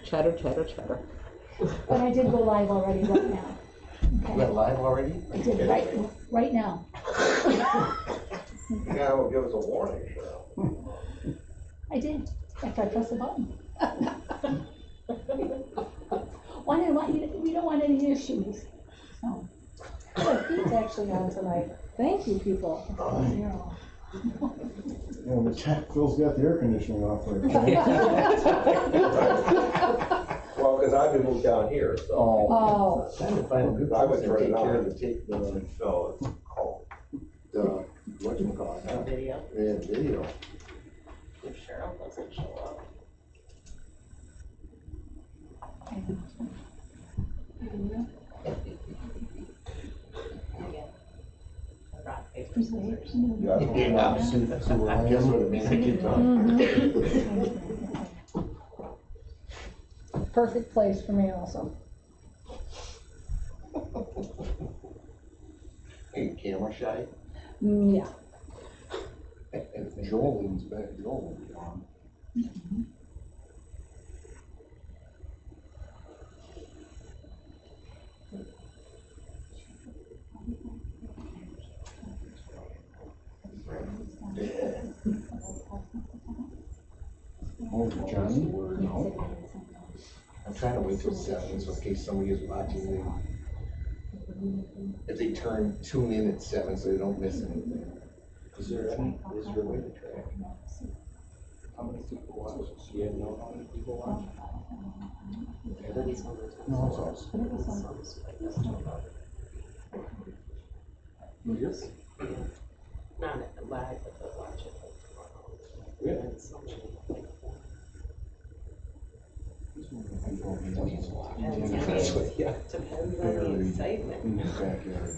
Chatter, chatter, chatter. But I did go live already right now. Okay. You went live already? I did right now. You gotta give us a warning, Cheryl. I did, after I pressed the button. We don't want any issues. So. The feed's actually on tonight. Thank you, people. Yeah, but Phil's got the air conditioning off right now. Well, because I've been moved down here, so. Oh. Trying to find a good I would person to turn take it care on. of the tape, So it's cold. whatchamacallit, huh? Video. Yeah, video. If Cheryl doesn't show up. Rock, paper, scissors. Yeah, see where I am. Guess what it means, I keep talking. Perfect place for me also. Hey, camera shy? Yeah. If Joel leans back, Joel will be on. Oh, Johnny? No. I'm trying to wait till 7, so in case somebody is watching, if they tune in at 7, so they don't miss anything. Is there a way to track? How many people watch? Do you know how many people watch? No, it's us. Yes. Not live, but they'll watch it. Really? And so many, like, That's what, yeah. depends on the excitement. In his backyard.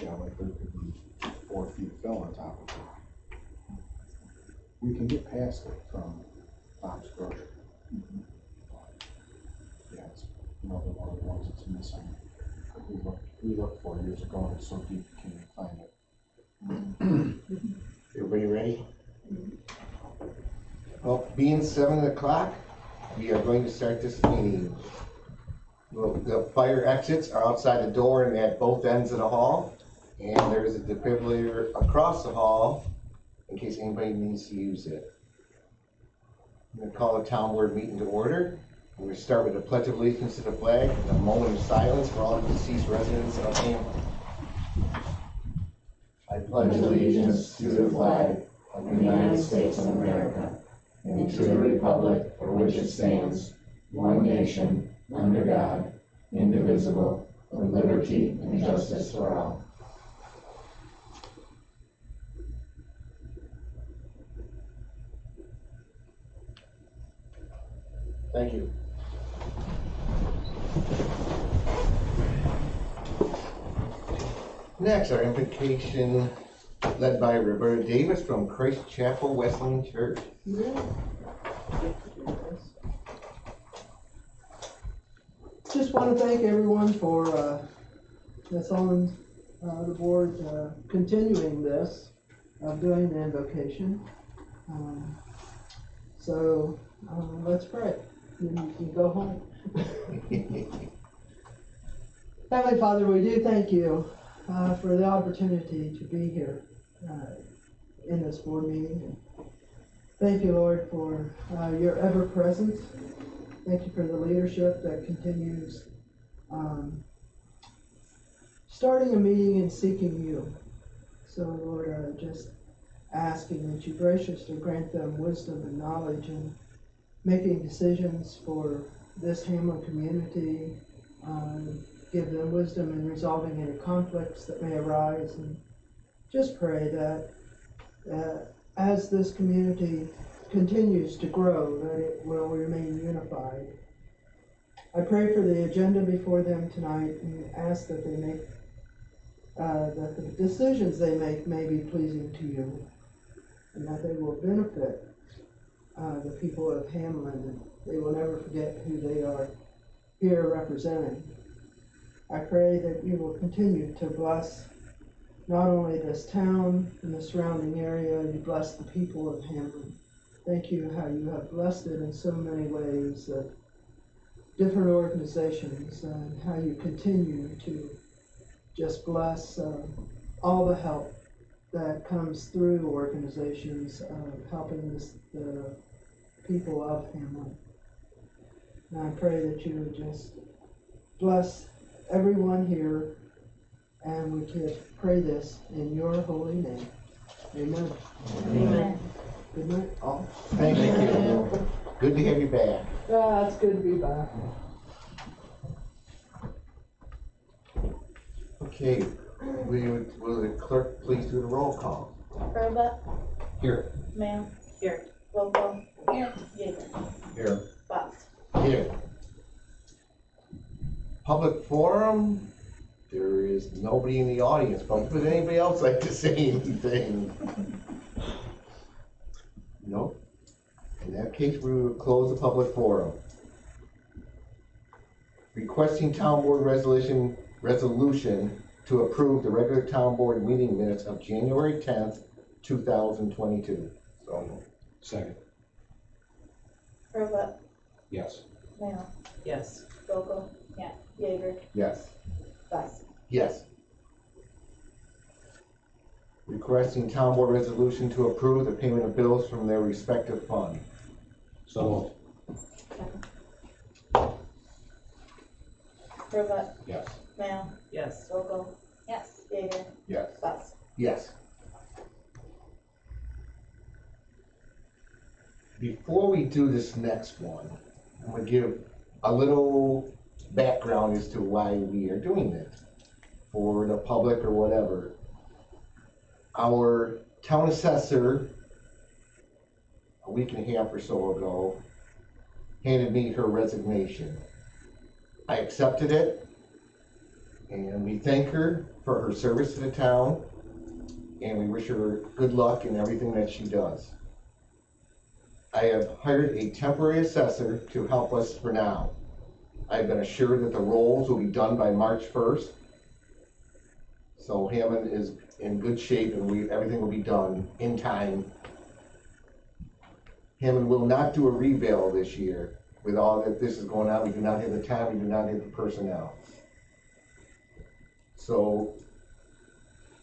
Yeah, like there could be 4 feet of fill on top of it. We can get past it from Bob's Grocery. Yeah, it's another one of the ones that's missing. We looked 4 years ago, and it's so deep you can't even find it. Everybody ready? Well, being 7 o'clock, we are going to start this meeting. Well, the fire exits are outside the door and at both ends of the hall. And there is a defibrillator across the hall in case anybody needs to use it. I'm going to call the town board meeting to order. We're going to start with a pledge of allegiance to the flag and a moment of silence for all the deceased residents of Hamlin. I pledge allegiance to the flag of the United States of America and to the republic for which it stands, one nation, under God, indivisible, with liberty and justice for all. Thank you. Next, our invocation led by Roberta Davis from Christ Chapel Wesleyan Church. Just want to thank everyone for that's on the board continuing this, doing the invocation. So let's pray. You can go home. Heavenly Father, we do thank you for the opportunity to be here in this board meeting. Thank you, Lord, for your ever presence. Thank you for the leadership that continues starting a meeting and seeking you. So, Lord, just asking that you graciously grant them wisdom and knowledge in making decisions for this Hamlin community. Give them wisdom in resolving any conflicts that may arise, and just pray that as this community continues to grow, that it will remain unified. I pray for the agenda before them tonight and ask that they make that the decisions they make may be pleasing to you, and that they will benefit the people of Hamlin, and they will never forget who they are here representing. I pray that you will continue to bless not only this town and the surrounding area, you bless the people of Hamlin, thank you how you have blessed it in so many ways, different organizations, and how you continue to just bless all the help that comes through organizations helping the people of Hamlin. And I pray that you would just bless everyone here, and we can pray this in your holy name. Amen. Amen. Good night, all. Thank you. Good to have you back. It's good to be back. Okay, will the clerk please do the roll call? Roebuck, Here. Ma'am, Here. Vogel, here, Yeager, Here. Box. Here. Public forum, there is nobody in the audience, but would anybody else like to say anything? Nope. In that case, we will close the public forum. Requesting town board resolution to approve the regular town board meeting minutes of January 10th, 2022. So, Second. Roebuck, Yes. Ma'am, Yes. Vogel, Yeah. Yeager, yes. Box. Yes. Requesting town board resolution to approve the payment of bills from their respective fund. So Roebuck, yes. Ma'am, Yes. Vogel, Yes. Yeager, Yes. Box. Yes. Before we do this next one, I'm gonna give a little background as to why we are doing this for the public or whatever. Our town assessor, a week and a half or so ago, handed me her resignation. I accepted it, and we thank her for her service to the town, and we wish her good luck in everything that she does. I have hired a temporary assessor to help us for now. I've been assured that the rolls will be done by March 1st. So Hammond is in good shape, and everything will be done in time. Hammond will not do a revale this year. With all that this is going on, we do not have the time, we do not have the personnel. So,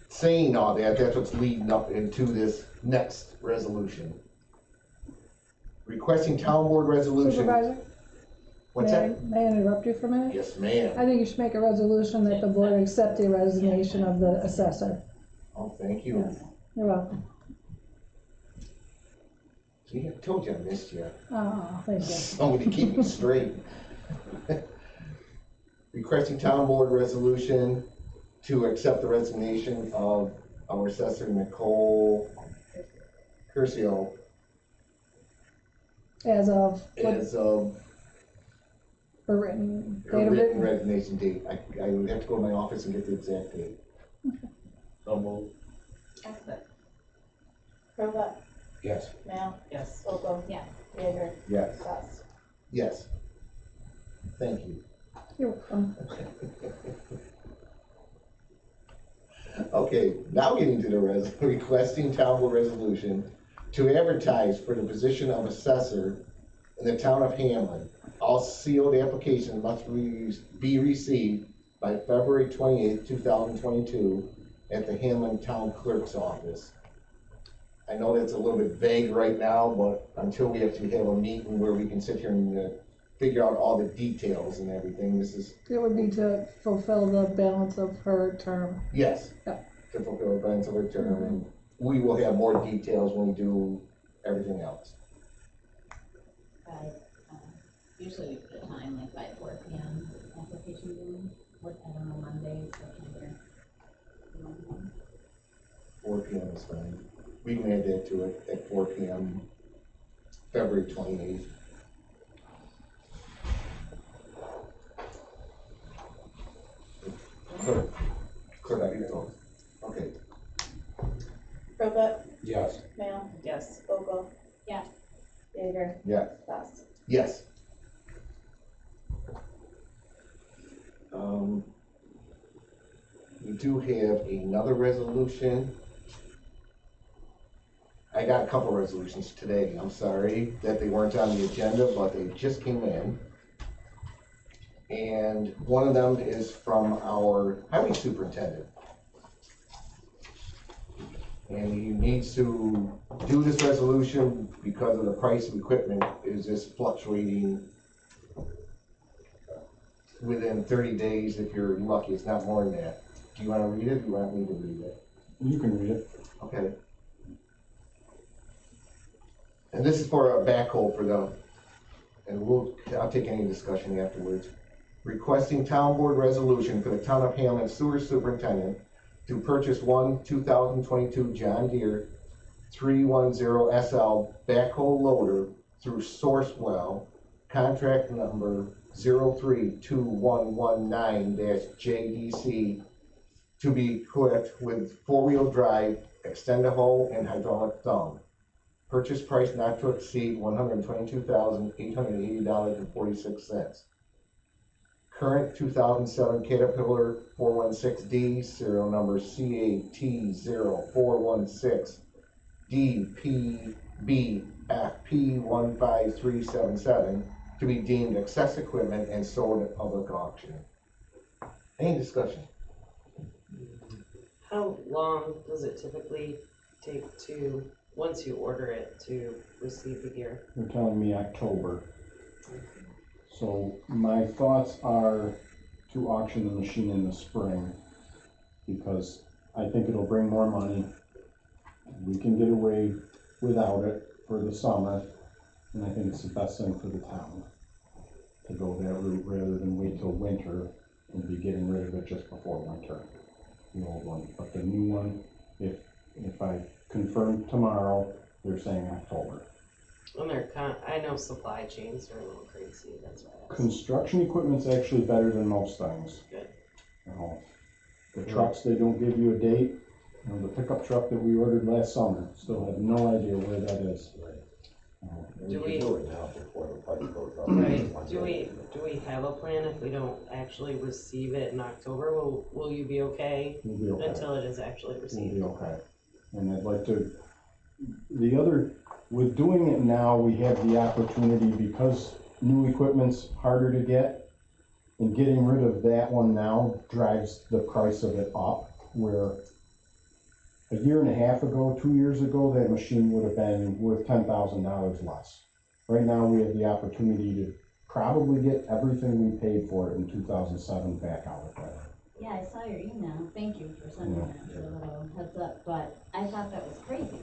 saying all that, that's what's leading up into this next resolution. Requesting town board resolution. Supervisor, What's that? may I interrupt you for a minute? Yes, ma'am. I think you should make a resolution that the board accept the resignation of the assessor. Oh, thank you. Yes. You're welcome. See, I told you I missed you. Oh, thank you. Somebody keep me straight. Requesting town board resolution to accept the resignation of our assessor Nicole Curcio As of, what, as of her written, her date of written written? resignation date. I would have to go to my office and get the exact date. So moved. Roebuck, Yes. Ma'am, Yes. Vogel, Yeah. Yeager, Yes, Box. yes. Thank you. You're welcome. Okay, now getting to the requesting town board resolution to advertise for the position of assessor in the town of Hamlin. All sealed applications must be received by February 28th, 2022 at the Hamlin Town Clerk's office. I know that's a little bit vague right now, but until we actually have a meeting where we can sit here and figure out all the details and everything, this is, It would be to fulfill the balance of her term. yes, Yeah. to fulfill the balance of her term, and we will have more details when we do everything else. Usually we put a time like by 4 p.m. application room. What, I don't know, Mondays, September. 4 p.m. is fine. We can add that to it at 4 p.m. February 28th. Clerk, I need those. Okay, Roebuck, Yes. Ma'am, Yes. Vogel. Yeah. Yeager, yes, Box. yes. We do have another resolution. I got a couple resolutions today. I'm sorry that they weren't on the agenda, but they just came in. And one of them is from our highway superintendent. And he needs to do this resolution because of the price of equipment is just fluctuating within 30 days. If you're lucky, it's not more than that. Do you want to read it? Do you want me to read it? You can read it. Okay. And this is for a backhoe for them. And I'll take any discussion afterwards. Requesting town board resolution for the town of Hamlin sewer superintendent to purchase one 2022 John Deere 310 SL backhoe loader through Sourcewell, contract number 032119-JDC, to be equipped with four-wheel drive, extend-a-hoe, and hydraulic thumb. Purchase price not to exceed $122,880.46. Current 2007 Caterpillar 416D, serial number CAT0416DPBFP15377, to be deemed excess equipment and sold at public auction. Any discussion? How long does it typically take to, once you order it, to receive the gear? They're telling me October. So my thoughts are to auction the machine in the spring, because I think it'll bring more money. We can get away without it for the summer, and I think it's the best thing for the town to go that route rather than wait till winter and be getting rid of it just before winter, the old one. But the new one, if I confirm tomorrow, they're saying October. And I know supply chains are a little crazy, that's why I asked. Construction equipment's actually better than most things. Good. You know, the trucks, they don't give you a date. You know, the pickup truck that we ordered last summer, still have no idea where that is. Do we do it now before the price goes up? Right, do we have a plan if we don't actually receive it in October? Will you be okay We'll be okay. until it is actually We'll received? be okay. And I'd like to, with doing it now, we have the opportunity, because new equipment's harder to get, and getting rid of that one now drives the price of it up, where a year and a half ago, 2 years ago, that machine would have been worth $10,000 less. Right now, we have the opportunity to probably get everything we paid for it in 2007 back out of that. Yeah, I saw your email, thank you for sending that, a little heads up, but I thought that was crazy,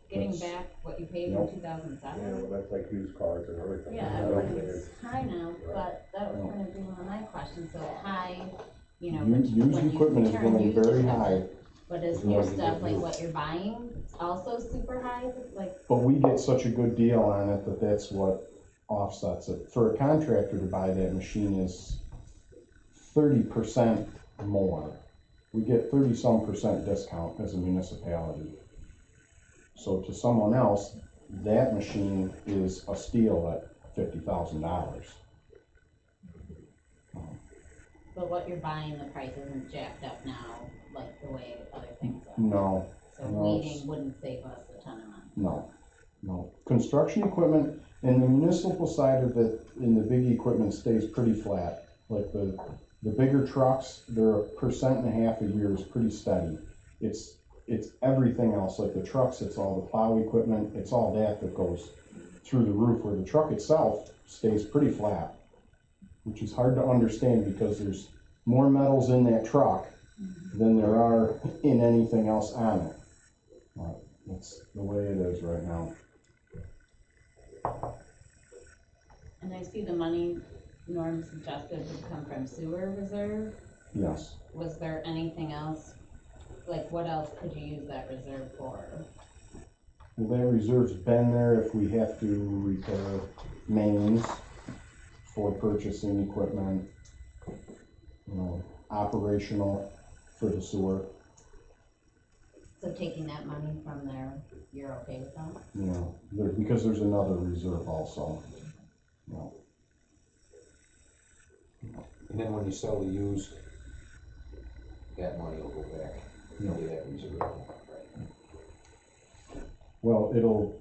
getting back what you paid in 2007. Yeah, well, that's like used cars and everything. Yeah, I don't think everything's high now, but that was gonna be one of my questions, so high, you know, Used when you equipment is return going used very equipment. high, But is new stuff, like what you're buying, also super high, like, but we get such a good deal on it that that's what offsets it. For a contractor to buy that machine is 30% more. We get 30-some% discount as a municipality. So to someone else, that machine is a steal at $50,000. but what you're buying, the price isn't jacked up now, like the way other things are. No, So no, waiting wouldn't save us a ton of money. no. Construction equipment, and the municipal side of it, in the big equipment stays pretty flat. Like the bigger trucks, they're 1.5% a year is pretty steady. It's everything else, like the trucks, it's all the plow equipment, it's all that goes through the roof, where the truck itself stays pretty flat, which is hard to understand because there's more metals in that truck than there are in anything else on it. But that's the way it is right now. And I see the money Norm suggested would come from sewer reserve. Yes. Was there anything else, like what else could you use that reserve for? Well, that reserve's been there if we have to repair mains for purchasing equipment, you know, operational for the sewer. So taking that money from there, you're okay with that? You know, because there's another reserve also. You know. And then when you sell the used, that money will go back into that reserve. Well,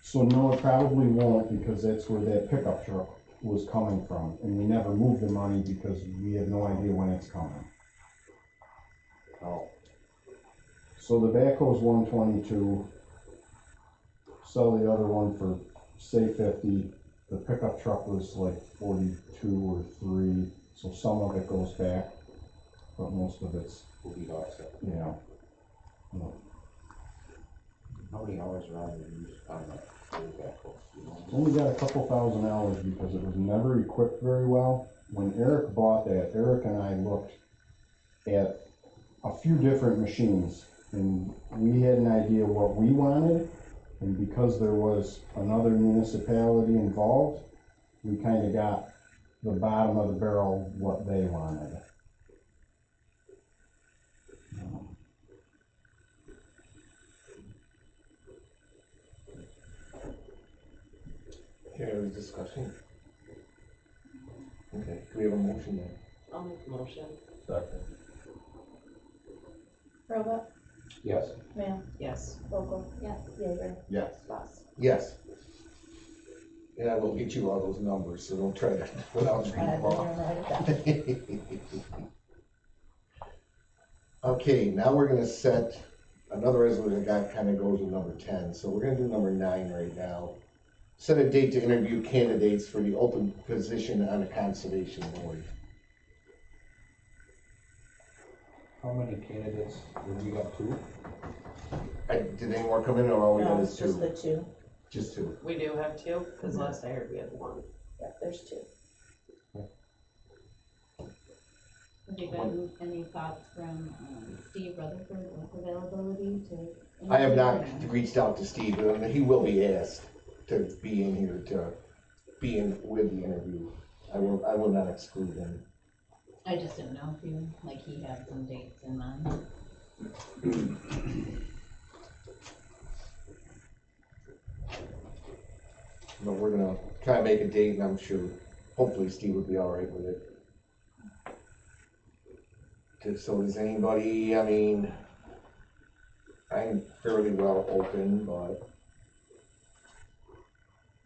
so no, it probably won't, because that's where that pickup truck was coming from, and we never moved the money because we have no idea when it's coming. Oh, So the backhoe's 122, sell the other one for, say, 50. The pickup truck was like 42 or 3, so some of it goes back, but most of it's, Will be offset. yeah. How many hours are on the use on that old backhoe? You know? Only got a couple thousand hours because it was never equipped very well. When Eric bought that, Eric and I looked at a few different machines, and we had an idea what we wanted, and because there was another municipality involved, we kind of got the bottom of the barrel what they wanted. here is discussion. Okay, do we have a motion then? I'll make a motion. Second. Robot, Yes. Ham, Yes. Vogel, Yes. Jaeger, Yes. Bus. Yes. Yeah, we'll get you all those numbers, so don't try to, without I reading didn't them off. write it down. Okay, now we're gonna set another resolution that kind of goes with number 10, so we're gonna do number 9 right now. Set a date to interview candidates for the open position on the conservation board. How many candidates? We got 2? Did any more come in, or all we got No, is it's just 2? the two. Just 2. We do have 2, because last I heard we had 1. Yep, there's 2. Have you gotten any thoughts from, Steve Rutherford with availability to? I have not interview? reached out to Steve, and he will be asked to be in here, to be in with the interview. I will not exclude him. I just didn't know if you, like, he had some dates in mind. But we're gonna try and make a date, and I'm sure, hopefully Steve will be all right with it. So does anybody, I mean, I'm fairly well open, but,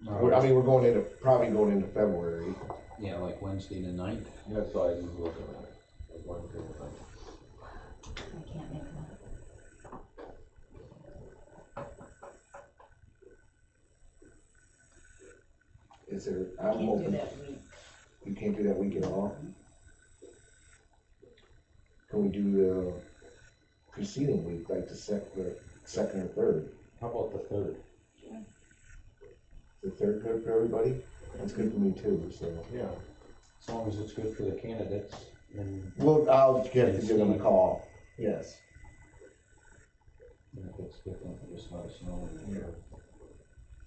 I mean, we're going into, probably going into February. Yeah, like Wednesday the 9th. That's why I was looking at it. That's one thing. I can't make that. Is there, I'm Can't do hoping, that week. you can't do that week at all? Can we do the preceding week, like the second or third? How about the 3rd? The third good for everybody? That's good for me too, so. Yeah. As long as it's good for the candidates, and Well, I'll get to give them a call, yes. if it's different, just let us know.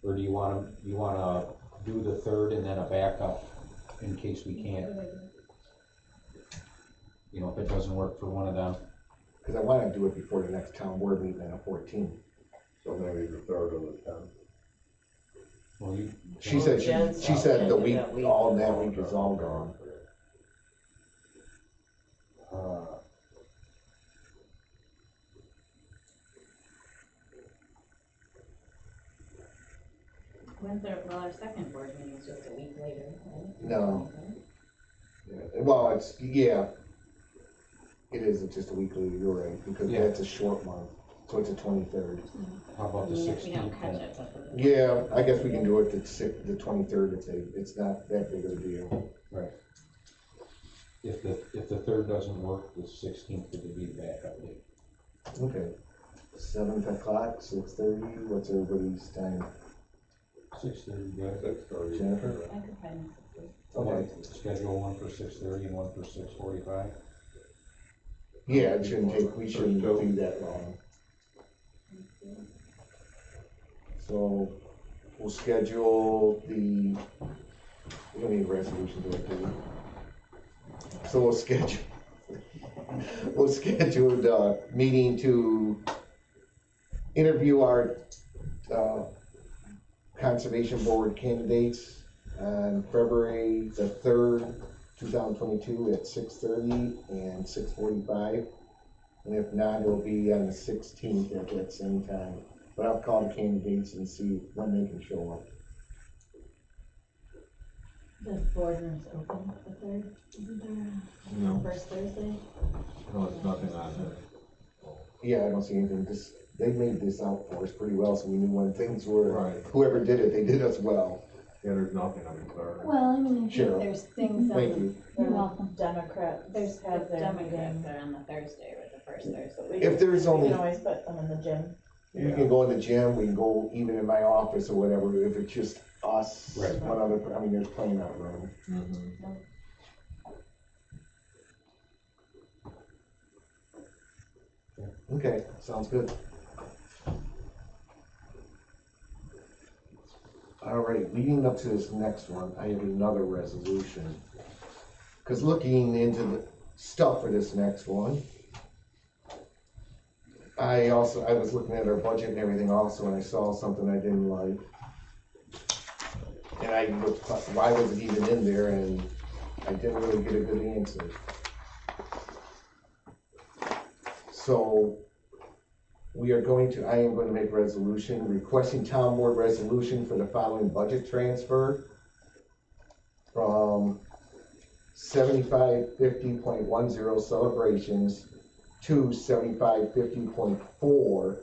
Or do you wanna do the 3rd and then a backup in case we can't, you know, if it doesn't work for one of them? Cause I wanna do it before the next town board meeting on the 14th. So maybe the 3rd or the 10th. Well, you, She said, Jen's she said out the into week, that week. all that week is all gone. Our second board meeting is just a week later, right? No. Yeah, well, yeah. It is just a week later, you're right, because Yeah. that's a short month, so it's the 23rd. how about the If we 16th don't catch then? it, but. Yeah, I guess we can do it the 23rd, it's not that big of a deal. Right. If the 3rd doesn't work, the 16th would be the backup date. Okay. 7 o'clock, 6:30, what's everybody's time? 6:30, good. 6:30. Jennifer? I could find this. Okay. Schedule one for 6:30 and one for 6:45. Yeah, it shouldn't take, we shouldn't do that long. So, we'll schedule we don't need a resolution to it, do we? So we'll schedule the meeting to interview our, conservation board candidates on February the 3rd, 2022 at 6:30 and 6:45. And if not, it'll be on the 16th at that same time. but I'll call the candidates and see when they can show up. The boardroom's open the third, isn't there? No. First Thursday? No, there's nothing on there. Yeah, I don't see anything, they made this out for us pretty well, so we knew when things were, Right. whoever did it, they did us well. Yeah, there's nothing on the third. Well, I mean, I Cheryl. think there's things Thank on you. You're welcome. Democrats there's the have their Democrats meeting. are on the Thursday or the first Thursday. We If there's can only, always put them in the gym. you can go in the gym, we can go even in my office or whatever, if it's just us, Right. one other, I mean, there's plenty of room. Mm-hmm. Okay, sounds good. All right, leading up to this next one, I have another resolution. Cause looking into the stuff for this next one, I was looking at our budget and everything also, and I saw something I didn't like. And I looked, why was it even in there, and I didn't really get a good answer. So, I am going to make a resolution requesting town board resolution for the following budget transfer from 7550.10 celebrations to 7550.4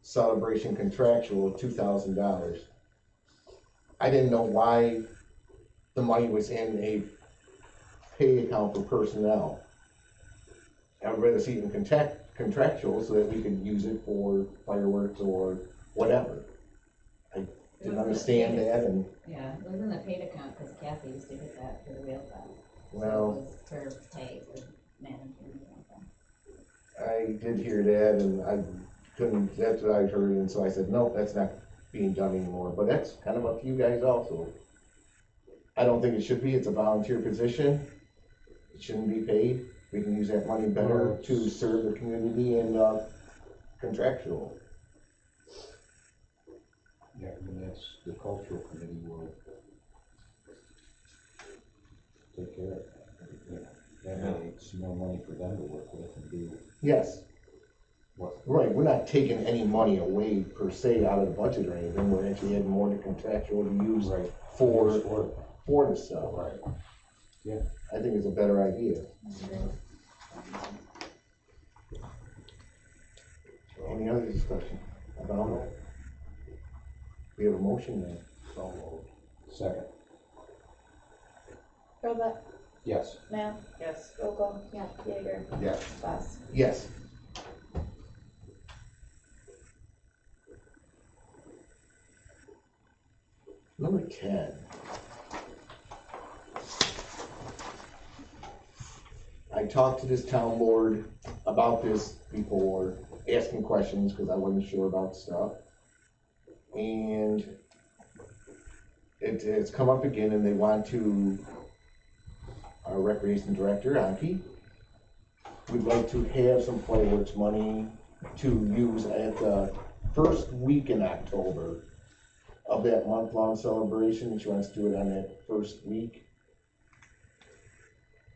celebration contractual of $2,000. I didn't know why the money was in a pay account for personnel. I would rather see it in contractual so that we could use it for fireworks or whatever. I didn't understand that, and Yeah, it was in the paid account, cause Kathy used to get that for the wheel fest. well, So it was her pay for managing or something. I did hear that, and I couldn't, that's what I heard, and so I said, no, that's not being done anymore, but that's kind of up to you guys also. I don't think it should be, it's a volunteer position, it shouldn't be paid, we can use that money better to serve the community and, contractual. Yeah, I mean, that's, the cultural committee will take care of that. That makes more money for them to work with and do Yes, what. right, we're not taking any money away per se out of the budget or anything, we're actually adding more to contractual to use Right. for Sport. the stuff. Right. Yeah. I think it's a better idea. Any other discussion about it? We have a motion then. Second. Robot, Yes. Now, Yes. Vogel, yeah, Jaeger, Yes. Bus. Yes. Number 10. I talked to this town board about this before, asking questions because I wasn't sure about stuff. And it's come up again, and they want to, our recreation director, Anki, would like to have some fireworks money to use at the first week in October of that month-long celebration. She wants to do it on that first week.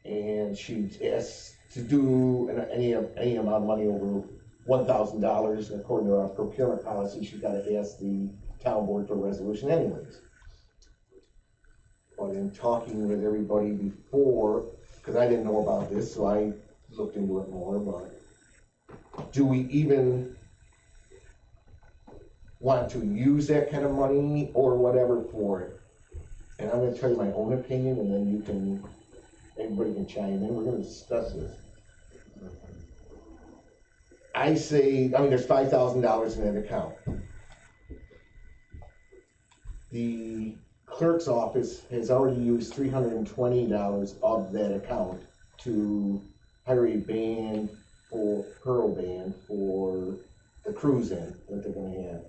And she asked to do any amount of money over $1,000, according to our procurement policy. She's got to ask the town board for a resolution anyways. But in talking with everybody before, because I didn't know about this, so I looked into it more, but do we even want to use that kind of money or whatever for it? And I'm gonna tell you my own opinion, and then everybody can chime in, we're gonna discuss this. I say, there's $5,000 in that account. The clerk's office has already used $320 of that account to hire a band for the cruise-in that they're gonna have.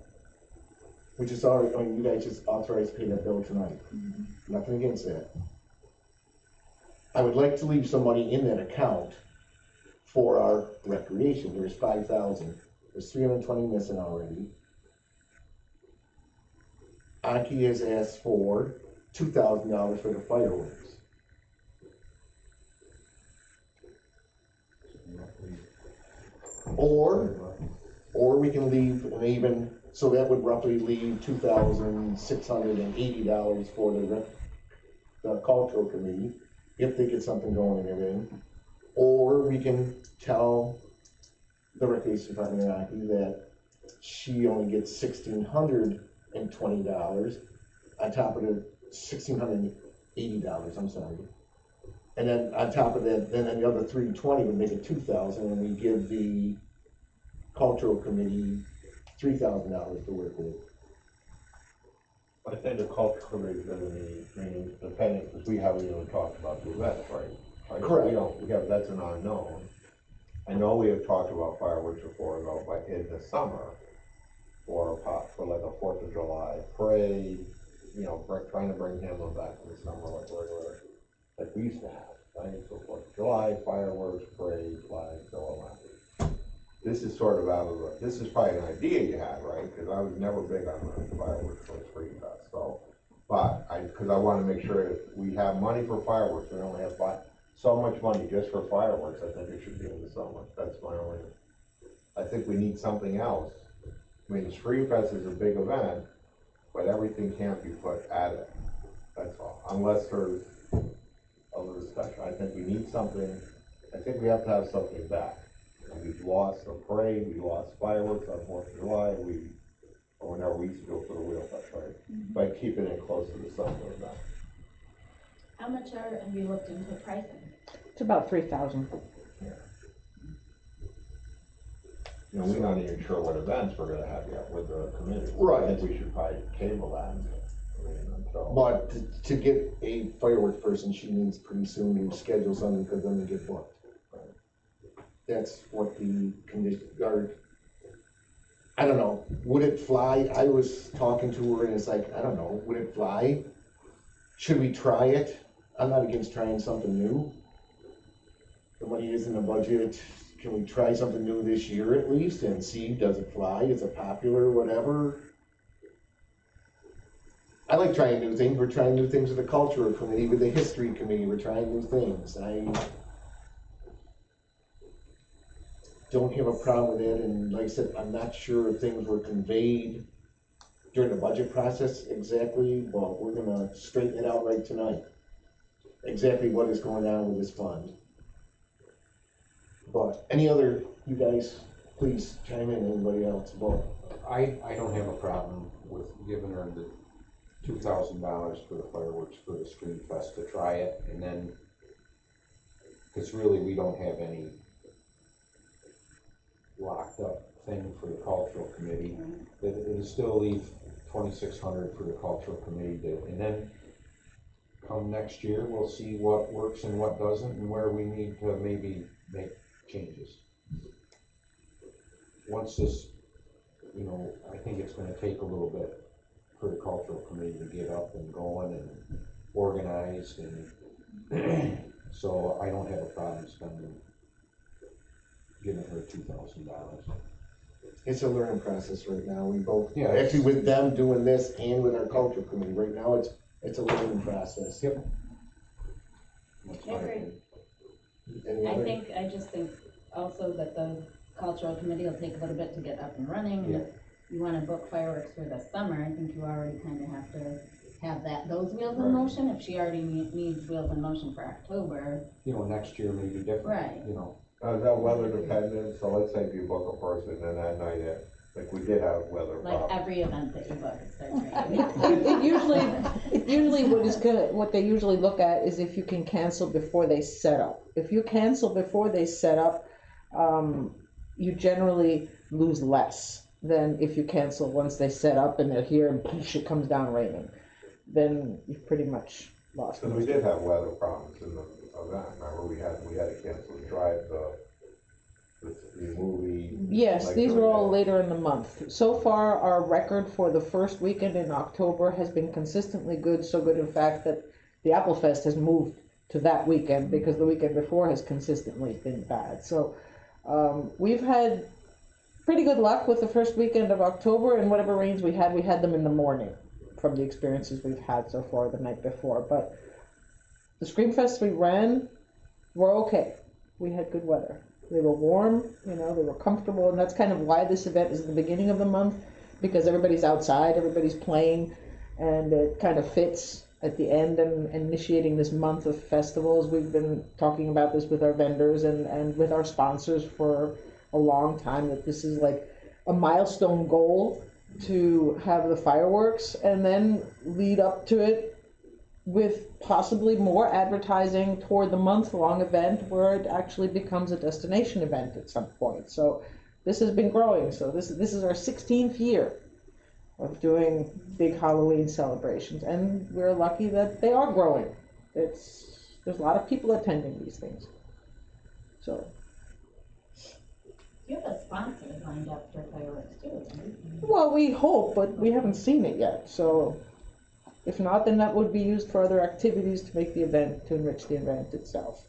Which is already, you guys just authorized to pay that bill tonight. Nothing against that. I would like to leave some money in that account for our recreation. There's 5,000. There's 320 missing already. Anki has asked for $2,000 for the fireworks. Or we can leave an even So that would roughly leave $2,680 for the cultural committee, if they get something going and everything. Or we can tell the recreation department in Enacting that she only gets $1,620 on top of the $1,680, I'm sorry. And then on top of that, then the other $320 would make it $2,000, and we give the cultural committee $3,000 to work with. I think the cultural committee is gonna be independent, because we haven't even talked about the events, right? Correct. That's an unknown. I know we have talked about fireworks before, though, but in the summer, for like a 4th of July parade, trying to bring Hamlin back in the summer like regular, like we used to have, right? So 4th of July, fireworks, parade, flags, all that. This is sort of this is probably an idea you had, right? Because I was never big on the fireworks for the Spring Fest, so. But because I want to make sure if we have money for fireworks, we only have so much money just for fireworks, I think it should be in the summer. That's my only, I think we need something else. I mean, the Spring Fest is a big event, but everything can't be put at it. That's all, unless there's other discussion. I think we need something, I think we have to have something back. And we've lost a parade, we lost fireworks on 4th of July, or whenever we used to go for the wheel fest, right? By keeping it close to the summer event. How much have you looked into pricing? It's about 3,000. We're not even sure what events we're gonna have yet with the committee. Right. I think we should probably table that. But to get a fireworks person, she needs pretty soon to schedule something, because then they get booked. That's what the condition, or, I don't know, would it fly? I was talking to her and it's like, I don't know, would it fly? Should we try it? I'm not against trying something new. The money is in the budget. Can we try something new this year at least and see, does it fly? Is it popular, whatever? I like trying new things. We're trying new things with the cultural committee, with the history committee. We're trying new things. I don't have a problem with it, and like I said, I'm not sure if things were conveyed during the budget process exactly, but we're gonna straighten it out right tonight. Exactly what is going on with this fund. But any other, you guys, please chime in, anybody else, but. I don't have a problem with giving her the $2,000 for the fireworks for the Screen Fest to try it, and then, because really we don't have any locked up thing for the cultural committee. It'll still leave $2,600 for the cultural committee to, and then come next year, we'll see what works and what doesn't, and where we need to maybe make changes. Once this, I think it's gonna take a little bit for the cultural committee to get up and going and organized, and so I don't have a problem giving her $2,000. It's a learning process right now. We both, Yeah, actually with them doing this and with our culture committee, right now it's a learning process. Yep. That's I my agree. opinion. Any other? I just think also that the cultural committee will take a little bit to get up and running. Yeah. If you wanna book fireworks for the summer, I think you already kinda have to have those wheels in Right. motion. If she already needs wheels in motion for October. Next year may be different. Right. Is that weather dependent? So let's say if you book a person and that night, like we did have weather Like problems. every event that you book, it starts raining. Usually what they usually look at is if you can cancel before they set up. If you cancel before they set up, you generally lose less than if you cancel once they set up and they're here and it comes down raining. Then you've pretty much lost. Because we did have weather problems in the event. Remember, we had to cancel the drive, the movie. Yes, like these were during all the- later in the month. So far, our record for the first weekend in October has been consistently good, so good in fact that the Apple Fest has moved to that weekend because the weekend before has consistently been bad. So we've had pretty good luck with the first weekend of October, and whatever rains we had them in the morning from the experiences we've had so far the night before. But the Scream Fest we ran were okay. We had good weather. They were warm, they were comfortable, and that's kind of why this event is at the beginning of the month, because everybody's outside, everybody's playing, and it kind of fits at the end and initiating this month of festivals. We've been talking about this with our vendors and with our sponsors for a long time, that this is like a milestone goal to have the fireworks and then lead up to it with possibly more advertising toward the month-long event where it actually becomes a destination event at some point. So this has been growing. So this is our 16th year of doing big Halloween celebrations, and we're lucky that they are growing. There's a lot of people attending these things. So. You have a sponsor lined up for fireworks too, right? Well, we hope, but we haven't seen it yet. So if not, then that would be used for other activities to make the event, to enrich the event itself.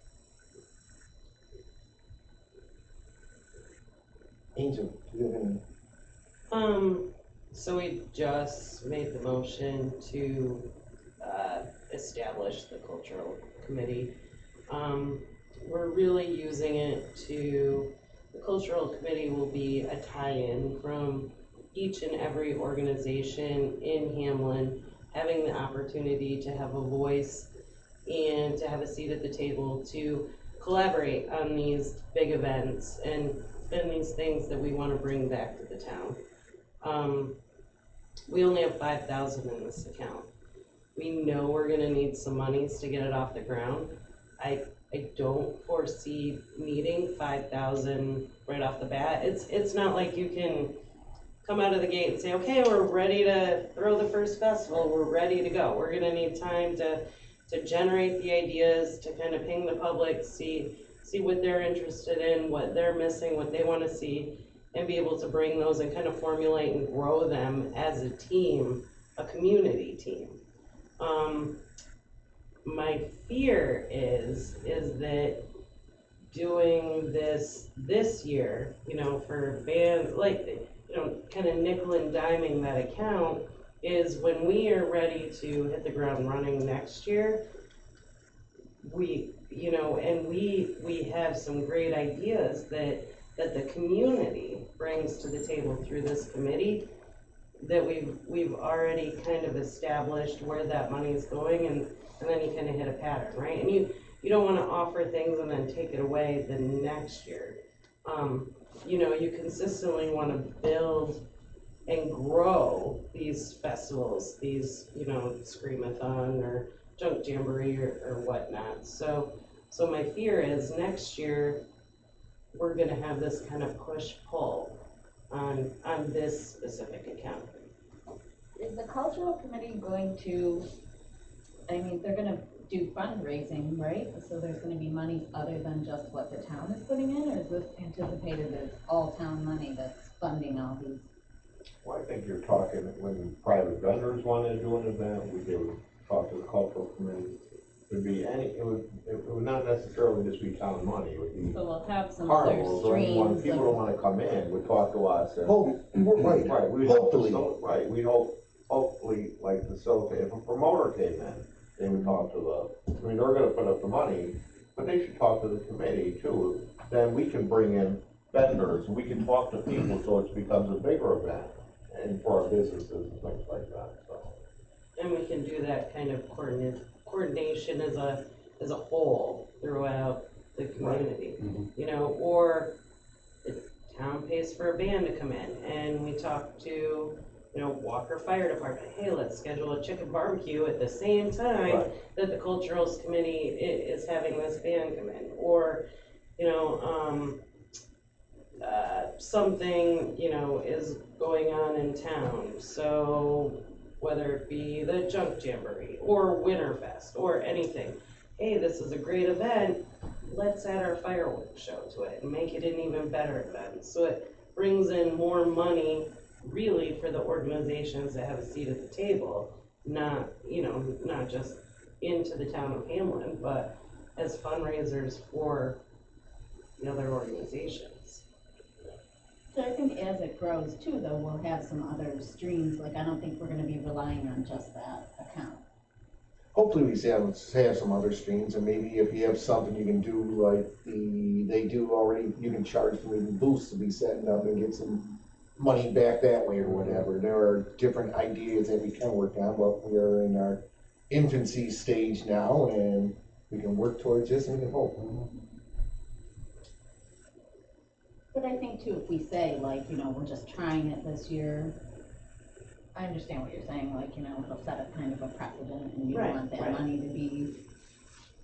Angel, do you have any? So we just made the motion to establish the cultural committee. We're really using it to, the cultural committee will be a tie-in from each and every organization in Hamlin, having the opportunity to have a voice and to have a seat at the table to collaborate on these big events and these things that we want to bring back to the town. We only have 5,000 in this account. We know we're gonna need some monies to get it off the ground. I don't foresee needing 5,000 right off the bat. It's not like you can come out of the gate and say, okay, we're ready to throw the first festival, we're ready to go. We're gonna need time to generate the ideas, to kind of ping the public, see what they're interested in, what they're missing, what they wanna see, and be able to bring those and kind of formulate and grow them as a team, a community team. My fear is that doing this year, you know, for bands, like, you know, kind of nickel and diming that account, is when we are ready to hit the ground running next year, we have some great ideas that the community brings to the table through this committee, that we've already kind of established where that money is going, and then you kind of hit a pattern, right? And you don't want to offer things and then take it away the next year. You know, you consistently want to build and grow these festivals, these, you know, Screamathon or Junk Jamboree or whatnot. So my fear is next year we're going to have this kind of push-pull on this specific account. Is the cultural committee going to, I mean, they're gonna do fundraising, right? So there's gonna be money other than just what the town is putting in, or is this anticipated as all town money that's funding all these? Well, I think you're talking, when private vendors want to do an event, we do talk to the cultural committee. It would not necessarily just be town money, it would be So we'll have some other carnivals, or anyone, streams people of, don't want to come in, would talk to us. And, Oh, right. right, we Hopefully. we hopefully, like, facilitate, if a promoter came in, they would talk to I mean, they're gonna put up the money, but they should talk to the committee too. Then we can bring in vendors, we can talk to people, so it becomes a bigger event, and for our businesses and things like that, so. And we can do that kind of coordination as a whole throughout the community. You know, or the town pays for a band to come in, and we talk to, you know, Walker Fire Department, hey, let's schedule a chicken barbecue at the same time that the culturals committee is having this band come in. Or, you know, something, you know, is going on in town, so whether it be the Junk Jamboree or Winterfest or anything, hey, this is a great event, let's add our fireworks show to it and make it an even better event. So it brings in more money really for the organizations that have a seat at the table, not, you know, not just into the town of Hamlin, but as fundraisers for the other organizations. so I think as it grows too, though, we'll have some other streams, like I don't think we're gonna be relying on just that account. Hopefully we have some other streams, and maybe if you have something you can do like they do already, you can charge them even booths to be setting up and get some money back that way or whatever. There are different ideas that we can work on, but we are in our infancy stage now, and we can work towards this and we can hope. But I think too, if we say like, you know, we're just trying it this year, I understand what you're saying, like, you know, it'll set a kind of a precedent and you don't want that money to be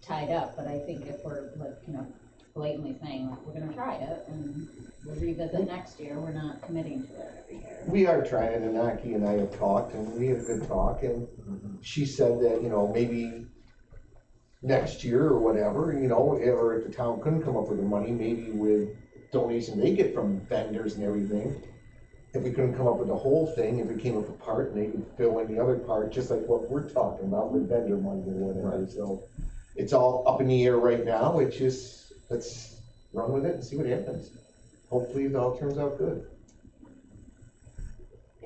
tied up, but I think if we're like, you know, blatantly saying like, we're gonna try it and we'll revisit next year, we're not committing to it every year. We are trying, and Anaki and I have talked, and we had a good talk, and she said that, you know, maybe next year or whatever, you know, or if the town couldn't come up with the money, maybe with donation they get from vendors and everything, if we couldn't come up with the whole thing, if it came up apart, and they could fill in the other part, just like what we're talking about with vendor money or whatever, so it's all up in the air right now. It's just, let's run with it and see what happens. Hopefully it all turns out good.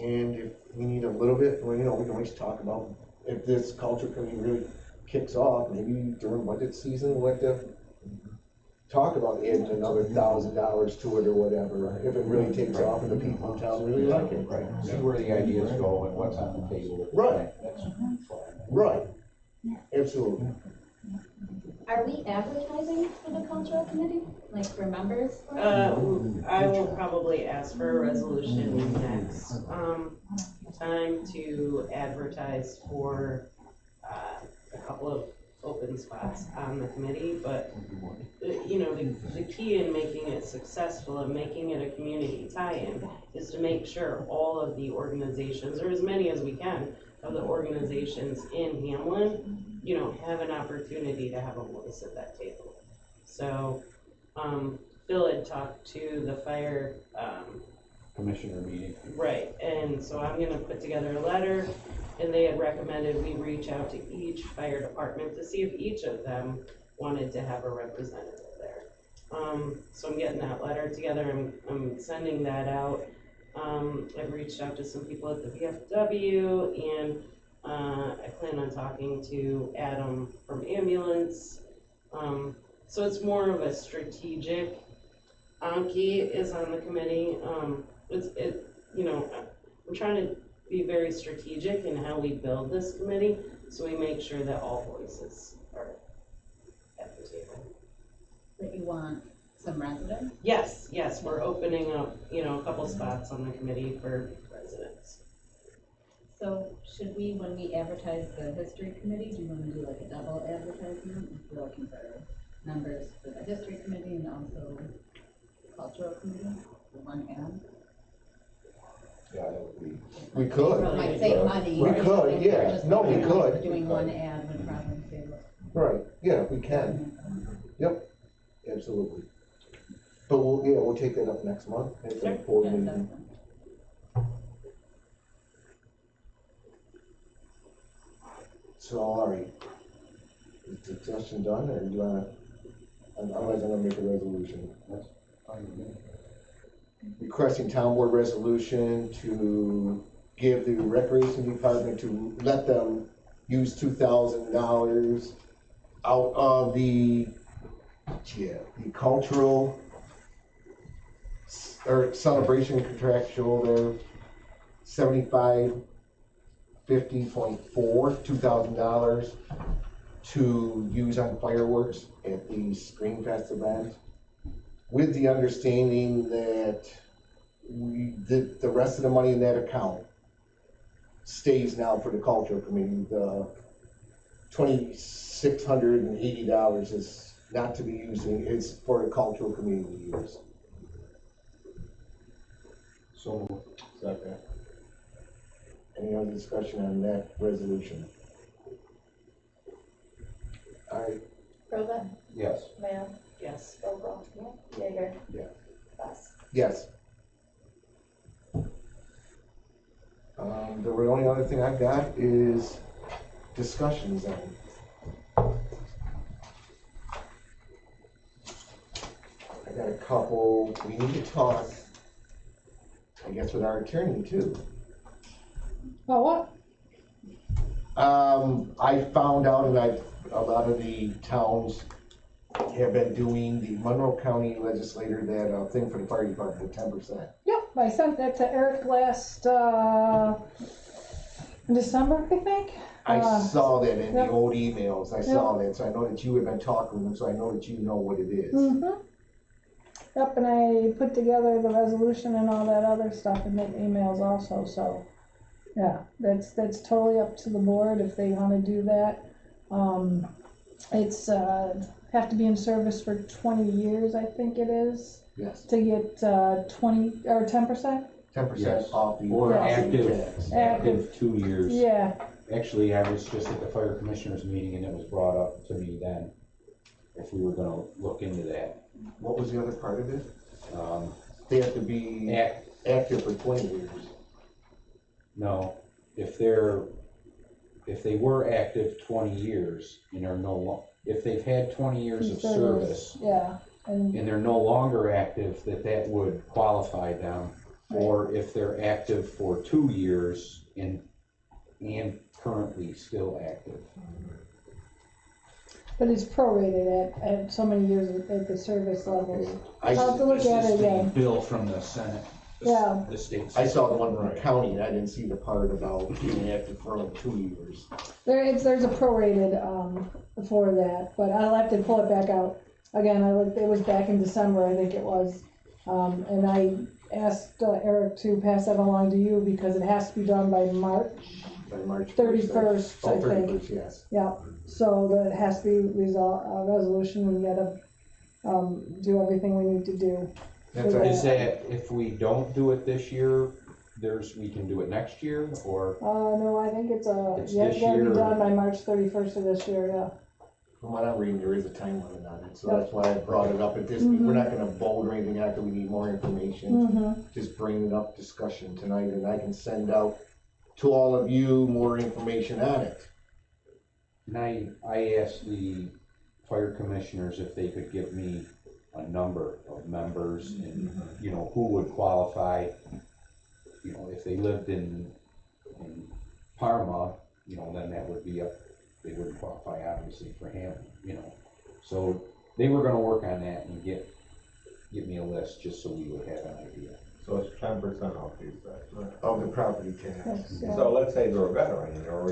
And if we need a little bit, well, you know, we can always talk about if this culture committee really kicks off, maybe during budget season, we'll have to talk about adding another $1,000 to it or whatever, if it really takes off and the people in town really like it. Right, see where the ideas go and what's on the table. Right. That's Right. Absolutely. Are we advertising for the cultural committee, like for members? I will probably ask for a resolution next, time to advertise for, a couple of open spots on the committee, but, you know, the key in making it successful and making it a community tie-in is to make sure all of the organizations, or as many as we can, of the organizations in Hamlin, you know, have an opportunity to have a voice at that table. So, Phil had talked to the fire, commissioner meeting. right, and so I'm gonna put together a letter, and they had recommended we reach out to each fire department to see if each of them wanted to have a representative there. So I'm getting that letter together, I'm sending that out. I've reached out to some people at the VFW, and I plan on talking to Adam from ambulance. So it's more of a strategic, Anki is on the committee, you know, I'm trying to be very strategic in how we build this committee, so we make sure that all voices are at the table. That you want some residents? Yes, we're opening up, you know, a couple spots on the committee for residents. So should we, when we advertise the history committee, do you want to do like a double advertisement? If we're looking for members for the history committee and also the cultural committee, for one ad? Yeah, that would be. We could. Might save money. We could, If yeah. we're just No, we looking could. at Doing one ad would probably save us. Right, yeah, we can, yep, absolutely. But we'll take that up next month at the board meeting. So, all right, is the suggestion done, or do you wanna, otherwise I'm gonna make a resolution. That's fine with me. Requesting town board resolution to give the recreation department, to let them use $2,000 out of the cultural or celebration contractual there, 7550.4, $2,000 to use on fireworks at the Spring Fest event, with the understanding that the rest of the money in that account stays now for the cultural committee. The $2,680 is not to be using, it's for the cultural committee to use. So, Second. Any other discussion on that resolution? All right, Rosa, yes. Mayo, Yes. Vogel, Jaeger. Yeah. Bus. yes. The only other thing I've got is discussions on. I got a couple, we need to talk, I guess with our attorney too. Well, what? I found out, and a lot of the towns have been doing, the Monroe County legislator, that thing for the fire department, 10%. Yep. I sent that to Eric last, December, I think. I saw that in the Yep. old emails, I saw that, so I know that you have been talking with them, so I know that you know what it is. Mm-hmm. Yep, and I put together the resolution and all that other stuff in the emails also, so, yeah, that's totally up to the board if they wanna do that. It's, have to be in service for 20 years, I think it is, Yes, to get, 20, or 10%? 10% Yes. off the Or property active, tax. active 2 years. Yeah, Actually, I was just at the fire commissioners meeting and it was brought up to me then, if we were gonna look into that. What was the other part of it? Um, They have to be active for 20 years. No, if they were active 20 years and are if they've had 20 years of service yeah, and, and they're no longer active, that would qualify them. Or if they're active for 2 years and currently still active. but it's prorated at so many years at the service levels. I'll have to look This at is it the again. bill from the Senate, Yeah. the state. I saw the one from the county, and I didn't see the part about being active for 2 years. There's a prorated, for that, but I'll have to pull it back out. Again, I looked, it was back in December, I think it was, and I asked Eric to pass that along to you because it has to be done by March By March 31st, I Oh, think. 31st, yes. Yeah, so that has to be resolution, we gotta, do everything we need to do. That's right. Is that if we don't do it this year, we can do it next year, or? No, I think it's It's yeah, this it's gotta be year. done by March 31st of this year, yeah. From what I'm reading, there is a time limit on it, so Yep. that's why I brought it up at this, Mhm. we're not gonna vote or anything after we need more information. Mm-hmm, Just bring it up discussion tonight, and I can send out to all of you more information on it. And I asked the fire commissioners if they could give me a number of members and, you know, who would qualify. You know, if they lived in Parma, you know, then that would be they wouldn't qualify obviously for Hamlin, you know. So they were gonna work on that and get me a list just so we would have an idea. So it's 10% off these things. Of the property tax. yes, yeah. So let's say they're a veteran and they're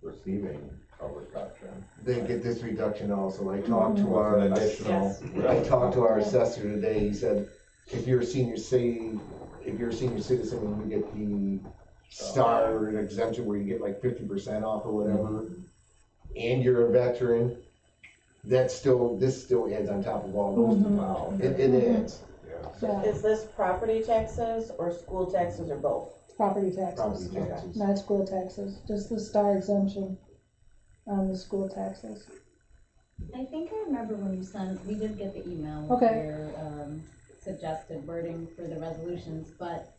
receiving a reduction. They get this reduction also. I talked to An our, additional. Yes. I talked to our assessor today, he said, if you're a senior citizen, you get the star exemption where you get like 50% off or whatever, and you're a veteran, this still adds on top of all those. Mhm. Wow. It adds. Yeah, Is this property taxes or school taxes or both? property taxes. Property taxes. Not school taxes, just the star exemption on the school taxes. I think I remember when you sent, we did get the email with Okay. your, suggested wording for the resolutions, but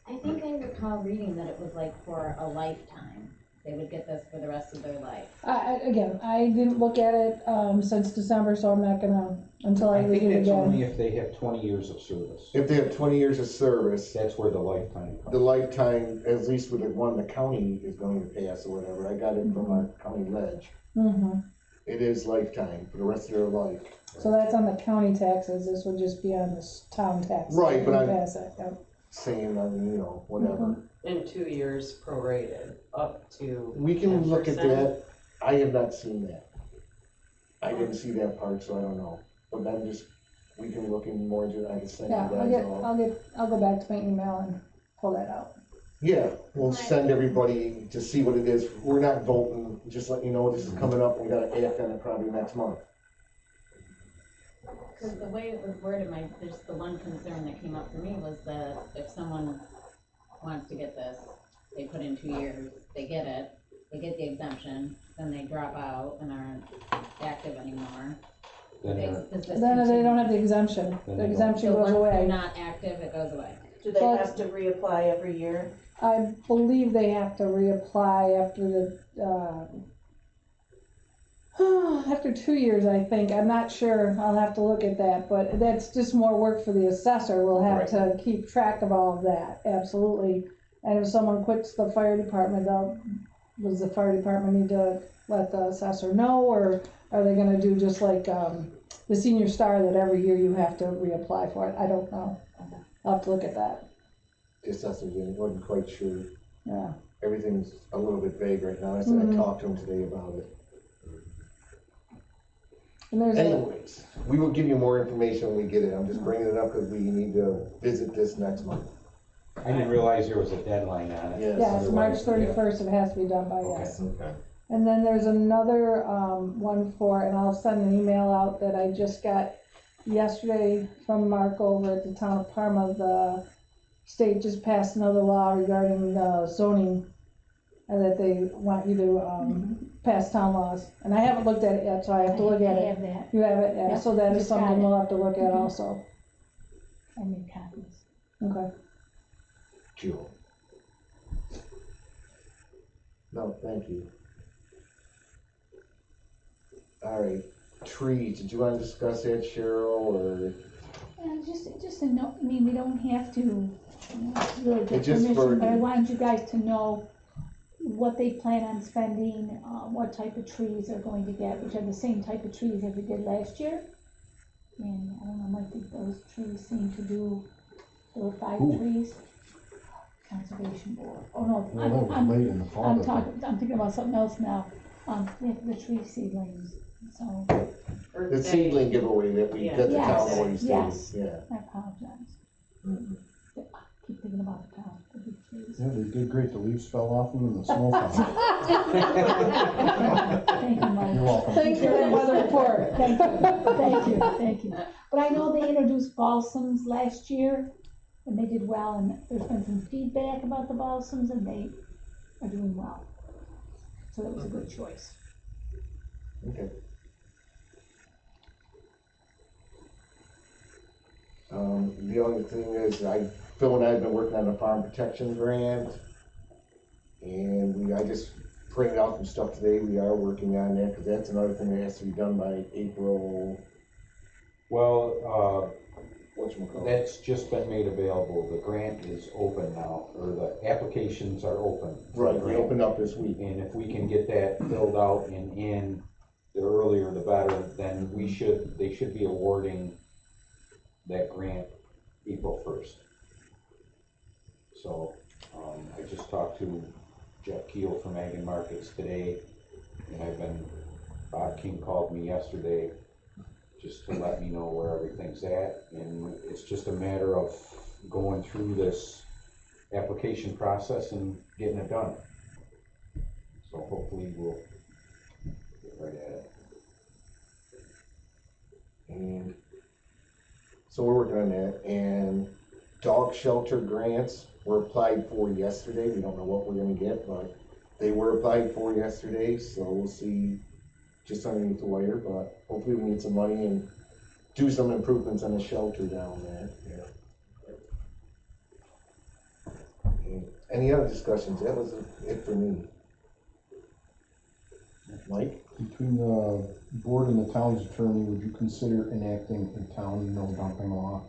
I think I recall reading that it was like for a lifetime. They would get this for the rest of their life. Again, I didn't look at it, since December, so I'm not gonna, until I I read think it that's only again. if they have 20 years of service. If they have 20 years of service, That's where the lifetime the comes. lifetime, at least with the one the county is going to pass or whatever, I got it from our county ledge. Mm-hmm, It is lifetime for the rest of their life. so that's on the county taxes, this would just be on the town taxes. Right, but We I'm- pass it, yep. Saying, whatever. In 2 years prorated, up to. We can look at 10%. that. I have not seen that. I didn't see that part, so I don't know. But we can look in more into it. I can send you Yeah, guys all. I'll go back to my email and pull that out. Yeah, we'll send everybody to see what it is. We're not voting, just let you know this is coming up. We gotta act on it probably next month. Because the way it was worded, just the one concern that came up for me was that if someone wants to get this, they put in 2 years, they get it, they get the exemption, then they drop out and aren't active anymore. Then they're- Does this Then they continue? don't have the exemption, Then the they don't. exemption So goes once they're away. not active, it goes away. Do they Well, have to reapply every year? I believe they have to reapply after after 2 years, I think. I'm not sure. I'll have to look at that, but that's just more work for the assessor. We'll have to keep track of all of that, absolutely. And if someone quits the fire department, does the fire department need to let the assessor know, or are they gonna do just like, the senior star that every year you have to reapply for it? I don't know. I'll have to look at that, The assessor wasn't quite sure. yeah. Everything's a little bit vague right now. I said I talked to him today about it. And there's a, Anyways, we will give you more information when we get it. I'm just bringing it up because we need to visit this next month. I didn't realize there was a deadline on it. Yes. yeah, it's March Otherwise, 31st, it has to be done by, Okay, yes. okay. And then there's another, one for, and I'll send an email out that I just got yesterday from Mark over at the town of Parma. The state just passed another law regarding, zoning, and that they want you to, pass town laws. And I haven't looked at it yet, so I have to look at I it. have that. You have it, yeah, Yep, so that is just got something it. we'll have to look at also. I made copies. Okay. Jewel. No, thank you. All right, trees. Did you want to discuss that, Cheryl, or? Just a note, I mean, we don't have to, really get It's just for- permission, but I wanted you guys to know what they plan on spending, what type of trees they're going to get, which are the same type of trees that we did last year. And I don't know, Mike, did those trees seem to do, there were 5 Ooh. trees? Conservation Board, oh no, Well, that was late in the fall. I'm thinking about something else now, the tree seedlings, so, The seedling giveaway that we, that the Yes. town always did, Yes. yeah. I apologize. Mhm. I keep thinking about the town, the big trees. Yeah, they did great. The leaves fell off them and the snow fell. Thank you, Mike. You're welcome. Thanks for that weather report. Thank you. But I know they introduced balsams last year, and they did well, and there's been some feedback about the balsams, and they are doing well. So that was a good choice. Okay. The only thing is, Phil and I have been working on the farm protection grant, and I just printed out some stuff today. We are working on that, because that's another thing that has to be done by April, Well, whatchamacallit. that's just been made available. The grant is open now, or the applications are open. for the Right, we grant. opened up this week. And if we can get that filled out and in, the earlier the better, then they should be awarding that grant April 1st. So, I just talked to Jeff Keel from Ag and Markets today, and Bob King called me yesterday just to let me know where everything's at, and it's just a matter of going through this application process and getting it done. So hopefully we'll get right at it. And so we're working on that, and dog shelter grants were applied for yesterday. We don't know what we're gonna get, but they were applied for yesterday, so we'll see just underneath the wire, but hopefully we can get some money and do some improvements on the shelter down there. And any other discussions? That was it for me. Mike? Between the board and the town's attorney, would you consider enacting a town no dumping law?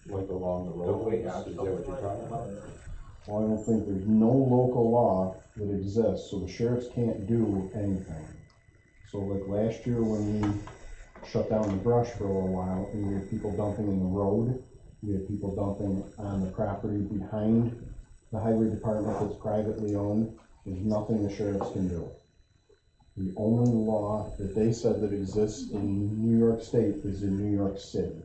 Like along the roadways, is that what you're talking about? Well, I don't think there's no local law that exists, so the sheriffs can't do anything. So like last year when we shut down the brush for a little while, and we had people dumping in the road, we had people dumping on the property behind the highway department that's privately owned, there's nothing the sheriffs can do. The only law that they said that exists in New York State is in New York City.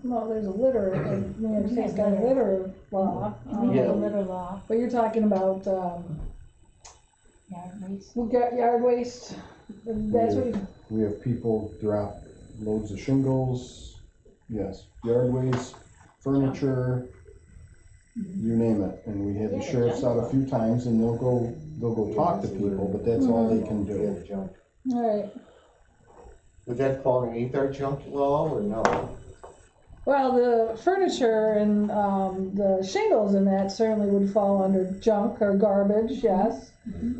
Well, there's a litter, and New York State's got a litter law. We have Yeah. a litter law, But you're talking about, yard waste. we got yard waste, that's what you, We have people drop loads of shingles, yes, yard waste, furniture, you name it. And we had the Yeah, sheriffs out a few times and they'll go talk to people, but that's all they can Yeah, do. junk. alright. Would that fall underneath our junk law or no? Well, the furniture and, the shingles and that certainly would fall under junk or garbage, yes.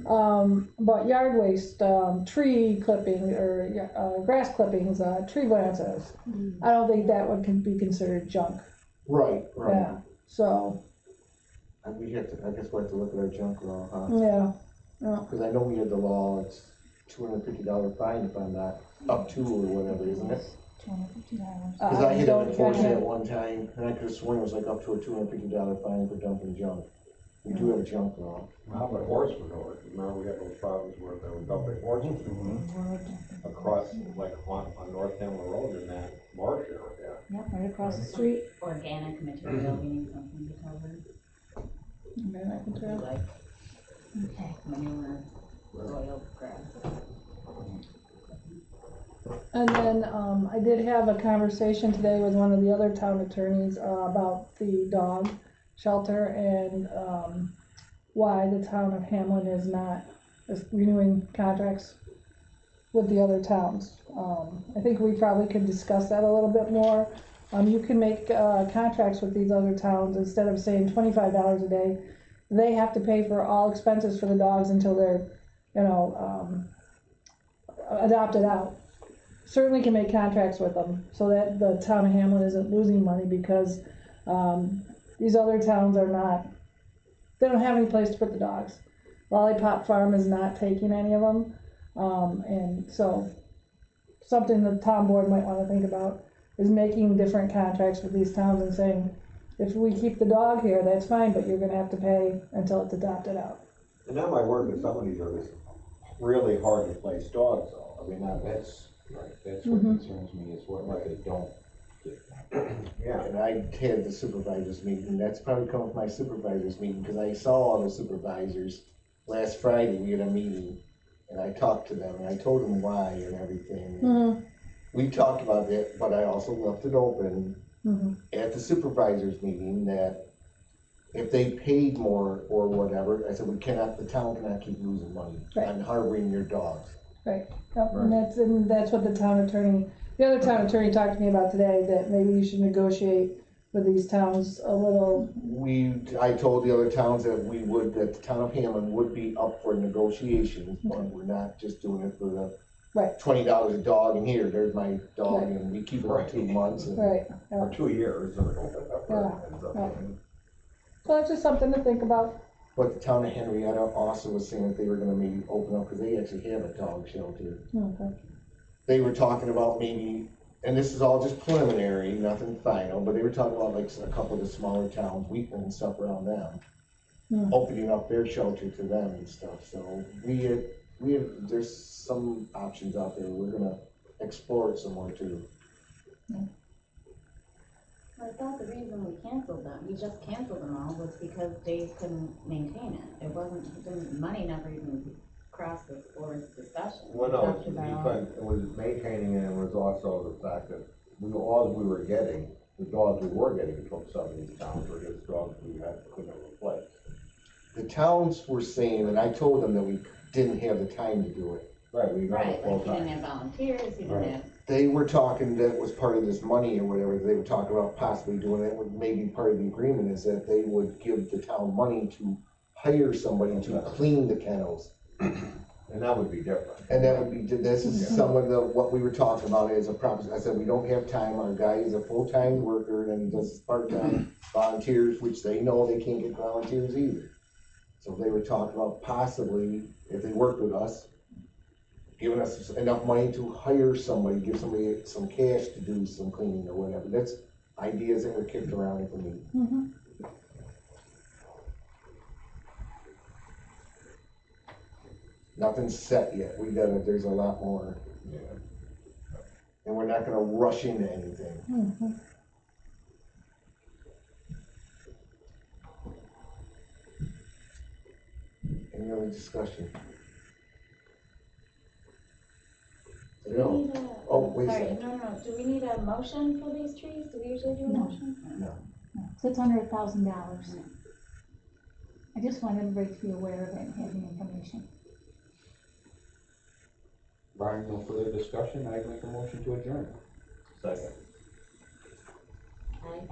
But yard waste, tree clipping or, grass clippings, tree branches, I don't think that one can be considered junk, Right, right. yeah, so, And we have to, I guess we'll have to look at our junk law, huh? yeah. Because I know we had the law, it's $250 fine if I'm not up to or whatever, isn't it? $250. Cause I had to don't enforce gotcha. it at one time, and I could've sworn it was like up to a $250 fine for dumping junk. We do have a junk law. How about horse manure? Remember we had those problems where they were dumping horse manure across, like on North Hamlin Road in that marsh area. Yep, right across the street. Organic material, we need something to cover, Organic material. like Okay. manure, soil, grass. And then, I did have a conversation today with one of the other town attorneys, about the dog shelter and, why the town of Hamlin is renewing contracts with the other towns. I think we probably could discuss that a little bit more. You can make, contracts with these other towns, instead of saying $25 a day, they have to pay for all expenses for the dogs until they're, adopted out. Certainly can make contracts with them, so that the town of Hamlin isn't losing money, because, these other towns are not, they don't have any place to put the dogs. Lollipop Farm is not taking any of them, and so, something the town board might wanna think about is making different contracts with these towns and saying, if we keep the dog here, that's fine, but you're gonna have to pay until it's adopted out. And that might work with some of these are really hard to place dogs though. I mean, That's, right, that's what concerns me, is what they don't get. yeah. And I had the supervisors meeting, that's probably come with my supervisors meeting, cause I saw all the supervisors last Friday, we had a meeting, and I talked to them, and I told them why and everything. We talked about it, but I also left it open at the supervisors meeting that if they paid more or whatever, I said, the town cannot keep losing money on harboring your dogs. Right, yep, and that's what the other town attorney talked to me about today, that maybe you should negotiate with these towns a little. I told the other towns that that the town of Hamlin would be up for negotiations, but we're not just doing it for the $20 a dog, and there's my dog, and we keep her 2 months. And Right, Or 2 years. Or yeah. So it's just something to think about. But the town of Henrietta also was saying that they were gonna maybe open up, because they actually have a dog shelter. Okay. They were talking about maybe, and this is all just preliminary, nothing final, but they were talking about like a couple of the smaller towns, Wheatland and stuff around them, opening up their shelter to them and stuff. So there's some options out there. We're gonna explore it some more too. I thought the reason we just canceled them all, was because Dave couldn't maintain it. Money never even crossed the board's discussion. Well, no, it was maintaining it, and it was also the fact that all we were getting, the dogs we were getting from some of these towns were just dogs we couldn't replace. The towns were saying, and I told them that we didn't have the time to do it. Right, we got Right, it full like you time. didn't have volunteers, you didn't have. They were talking that was part of this money or whatever, they were talking about possibly doing it, maybe part of the agreement is that they would give the town money to hire somebody to clean the kennels. And that would be different. And that would be, this is some of what we were talking about as a proposition. I said, we don't have time, our guy is a full-time worker and he does part-time volunteers, which they know they can't get volunteers either. So they were talking about possibly, if they worked with us, giving us enough money to hire somebody, give somebody some cash to do some cleaning or whatever. That's ideas that were kicked around at the meeting. Nothing's set yet. There's a lot more. Yeah. And we're not gonna rush into anything. Any other discussion? Do we need a, Oh, wait a sorry, second. no, do we need a motion for these trees? Do we usually do a No. motion? No, so it's under $1,000. I just want everybody to be aware of it and have the information. Brian, no further discussion, I'd make a motion to adjourn. Second. Aye.